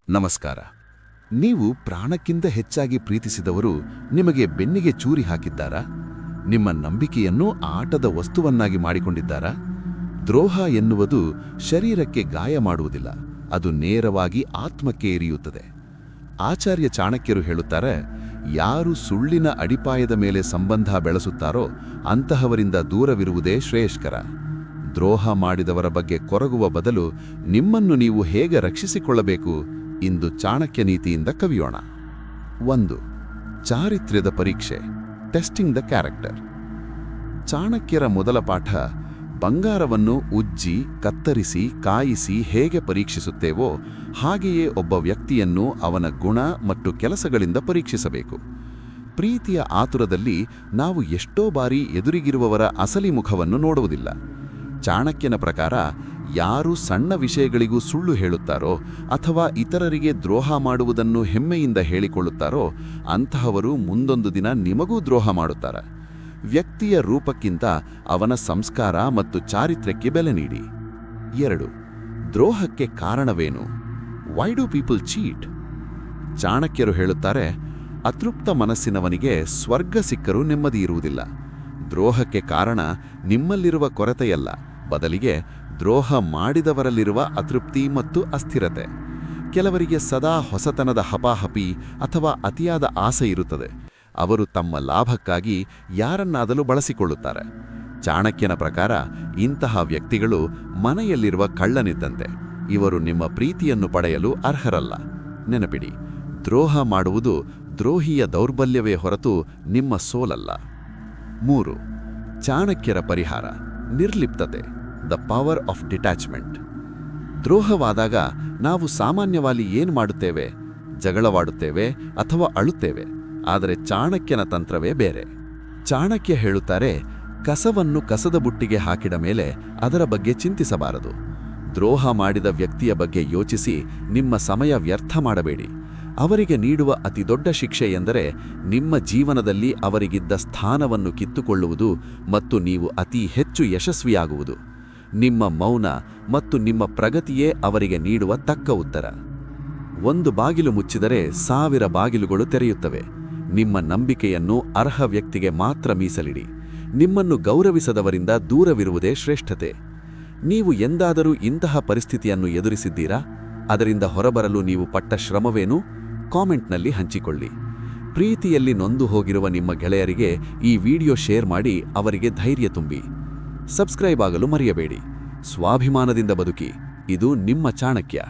ನಮಸ್ಕಾರ. ನೀವು ಪ್ರಾಣಕ್ಕಿಂತ ಹೆಚ್ಚಾಗಿ ಪ್ರೀತಿಸಿದವರು ನಿಮಗೆ ಬೆನ್ನಿಗೆ ಚೂರಿ ಹಾಕಿದ್ದಾರಾ? ನಿಮ್ಮ ನಂಬಿಕೆಯನ್ನು ಆಟದ ವಸ್ತುವನ್ನಾಗಿ ಮಾಡಿಕೊಂಡಿದ್ದಾರಾ? ದ್ರೋಹ ಎನ್ನುವುದು ಶರೀರಕ್ಕೆ ಗಾಯ ಮಾಡುವುದಿಲ್ಲ, ಅದು ನೇರವಾಗಿ ಆತ್ಮಕ್ಕೆ ಇರಿಯುತ್ತದೆ. ಆಚಾರ್ಯ ಚಾಣಕ್ಯರು ಹೇಳುತ್ತಾರೆ, ಯಾರು ಸುಳ್ಳಿನ ಅಡಿಪಾಯದ ಮೇಲೆ ಸಂಬಂಧ ಬೆಳೆಸುತ್ತಾರೋ ಅಂತಹವರಿಂದ ದೂರವಿರುವುದೇ ಶ್ರೇಯಸ್ಕರ. ದ್ರೋಹ ಮಾಡಿದವರ ಬಗ್ಗೆ ಕೊರಗುವ ಬದಲು ನಿಮ್ಮನ್ನು ನೀವು ಹೇಗೆ ರಕ್ಷಿಸಿಕೊಳ್ಳಬೇಕು ಇಂದು ಚಾಣಕ್ಯ ನೀತಿಯಿಂದ ಕವಿಯೋಣ. 1. ಚಾರಿತ್ರ್ಯದ ಪರೀಕ್ಷೆ, ಟೆಸ್ಟಿಂಗ್ ದ ಕ್ಯಾರೆಕ್ಟರ್. ಚಾಣಕ್ಯರ ಮೊದಲ ಪಾಠ, ಬಂಗಾರವನ್ನು ಉಜ್ಜಿ, ಕತ್ತರಿಸಿ, ಕಾಯಿಸಿ ಹೇಗೆ ಪರೀಕ್ಷಿಸುತ್ತೇವೋ ಹಾಗೆಯೇ ಒಬ್ಬ ವ್ಯಕ್ತಿಯನ್ನು ಅವನ ಗುಣ ಮತ್ತು ಕೆಲಸಗಳಿಂದ ಪರೀಕ್ಷಿಸಬೇಕು. ಪ್ರೀತಿಯ ಆತುರದಲ್ಲಿ ನಾವು ಎಷ್ಟೋ ಬಾರಿ ಎದುರಿಗಿರುವವರ ಅಸಲಿ ಮುಖವನ್ನು ನೋಡುವುದಿಲ್ಲ. ಚಾಣಕ್ಯನ ಪ್ರಕಾರ, ಯಾರು ಸಣ್ಣ ವಿಷಯಗಳಿಗೂ ಸುಳ್ಳು ಹೇಳುತ್ತಾರೋ ಅಥವಾ ಇತರರಿಗೆ ದ್ರೋಹ ಮಾಡುವುದನ್ನು ಹೆಮ್ಮೆಯಿಂದ ಹೇಳಿಕೊಳ್ಳುತ್ತಾರೋ ಅಂತಹವರು ಮುಂದೊಂದು ದಿನ ನಿಮಗೂ ದ್ರೋಹ ಮಾಡುತ್ತಾರೆ. ವ್ಯಕ್ತಿಯ ರೂಪಕ್ಕಿಂತ ಅವನ ಸಂಸ್ಕಾರ ಮತ್ತು ಚಾರಿತ್ರ್ಯಕ್ಕೆ ಬೆಲೆ ನೀಡಿ. 2. ದ್ರೋಹಕ್ಕೆ ಕಾರಣವೇನು? Why do people cheat? ಚಾಣಕ್ಯರು ಹೇಳುತ್ತಾರೆ, ಅತೃಪ್ತ ಮನಸ್ಸಿನವನಿಗೆ ಸ್ವರ್ಗ ಸಿಕ್ಕರೂ ನೆಮ್ಮದಿ ಇರುವುದಿಲ್ಲ. ದ್ರೋಹಕ್ಕೆ ಕಾರಣ ನಿಮ್ಮಲ್ಲಿರುವ ಕೊರತೆಯಲ್ಲ, ಬದಲಿಗೆ ದ್ರೋಹ ಮಾಡಿದವರಲ್ಲಿರುವ ಅತೃಪ್ತಿ ಮತ್ತು ಅಸ್ಥಿರತೆ. ಕೆಲವರಿಗೆ ಸದಾ ಹೊಸತನದ ಹಪಾಹಪಿ ಅಥವಾ ಅತಿಯಾದ ಆಸೆ ಇರುತ್ತದೆ. ಅವರು ತಮ್ಮ ಲಾಭಕ್ಕಾಗಿ ಯಾರನ್ನಾದರೂ ಬಳಸಿಕೊಳ್ಳುತ್ತಾರೆ. ಚಾಣಕ್ಯನ ಪ್ರಕಾರ ಇಂತಹ ವ್ಯಕ್ತಿಗಳು ಮನೆಯಲ್ಲಿರುವ ಕಳ್ಳನಿದ್ದಂತೆ. ಇವರು ನಿಮ್ಮ ಪ್ರೀತಿಯನ್ನು ಪಡೆಯಲು ಅರ್ಹರಲ್ಲ. ನೆನಪಿಡಿ, ದ್ರೋಹ ಮಾಡುವುದು ದ್ರೋಹಿಯ ದೌರ್ಬಲ್ಯವೇ ಹೊರತು ನಿಮ್ಮ ಸೋಲಲ್ಲ. 3. ಚಾಣಕ್ಯರ ಪರಿಹಾರ, ನಿರ್ಲಿಪ್ತತೆ, ದ ಪವರ್ ಆಫ್ ಡಿಟ್ಯಾಚ್ಮೆಂಟ್. ದ್ರೋಹವಾದಾಗ ನಾವು ಸಾಮಾನ್ಯವಾಗಿ ಏನು ಮಾಡುತ್ತೇವೆ? ಜಗಳವಾಡುತ್ತೇವೆ ಅಥವಾ ಅಳುತ್ತೇವೆ. ಆದರೆ ಚಾಣಕ್ಯನ ತಂತ್ರವೇ ಬೇರೆ. ಚಾಣಕ್ಯ ಹೇಳುತ್ತಾರೆ, ಕಸವನ್ನು ಕಸದ ಬುಟ್ಟಿಗೆ ಹಾಕಿದ ಮೇಲೆ ಅದರ ಬಗ್ಗೆ ಚಿಂತಿಸಬಾರದು. ದ್ರೋಹ ಮಾಡಿದ ವ್ಯಕ್ತಿಯ ಬಗ್ಗೆ ಯೋಚಿಸಿ ನಿಮ್ಮ ಸಮಯ ವ್ಯರ್ಥ ಮಾಡಬೇಡಿ. ಅವರಿಗೆ ನೀಡುವ ಅತಿದೊಡ್ಡ ಶಿಕ್ಷೆ ಎಂದರೆ ನಿಮ್ಮ ಜೀವನದಲ್ಲಿ ಅವರಿಗಿದ್ದ ಸ್ಥಾನವನ್ನು ಕಿತ್ತುಕೊಳ್ಳುವುದು ಮತ್ತು ನೀವು ಅತಿ ಹೆಚ್ಚು ಯಶಸ್ವಿಯಾಗುವುದು. ನಿಮ್ಮ ಮೌನ ಮತ್ತು ನಿಮ್ಮ ಪ್ರಗತಿಯೇ ಅವರಿಗೆ ನೀಡುವ ತಕ್ಕ ಉತ್ತರ. 1 ಬಾಗಿಲು ಮುಚ್ಚಿದರೆ 1000 ಬಾಗಿಲುಗಳು ತೆರೆಯುತ್ತವೆ. ನಿಮ್ಮ ನಂಬಿಕೆಯನ್ನು ಅರ್ಹ ವ್ಯಕ್ತಿಗೆ ಮಾತ್ರ ಮೀಸಲಿಡಿ. ನಿಮ್ಮನ್ನು ಗೌರವಿಸದವರಿಂದ ದೂರವಿರುವುದೇ ಶ್ರೇಷ್ಠತೆ. ನೀವು ಎಂದಾದರೂ ಇಂತಹ ಪರಿಸ್ಥಿತಿಯನ್ನು ಎದುರಿಸಿದ್ದೀರಾ? ಅದರಿಂದ ಹೊರಬರಲು ನೀವು ಪಟ್ಟ ಶ್ರಮವೇನು? ಕಾಮೆಂಟ್ನಲ್ಲಿ ಹಂಚಿಕೊಳ್ಳಿ. ಪ್ರೀತಿಯಲ್ಲಿ ನೊಂದು ಹೋಗಿರುವ ನಿಮ್ಮ ಗೆಳೆಯರಿಗೆ ಈ ವಿಡಿಯೋ ಶೇರ್ ಮಾಡಿ ಅವರಿಗೆ ಧೈರ್ಯ ತುಂಬಿ. ಸಬ್ಸ್ಕ್ರೈಬ್ ಆಗಲು ಮರೆಯಬೇಡಿ. ಸ್ವಾಭಿಮಾನದಿಂದ ಬದುಕಿ. ಇದು ನಿಮ್ಮ ಚಾಣಕ್ಯ.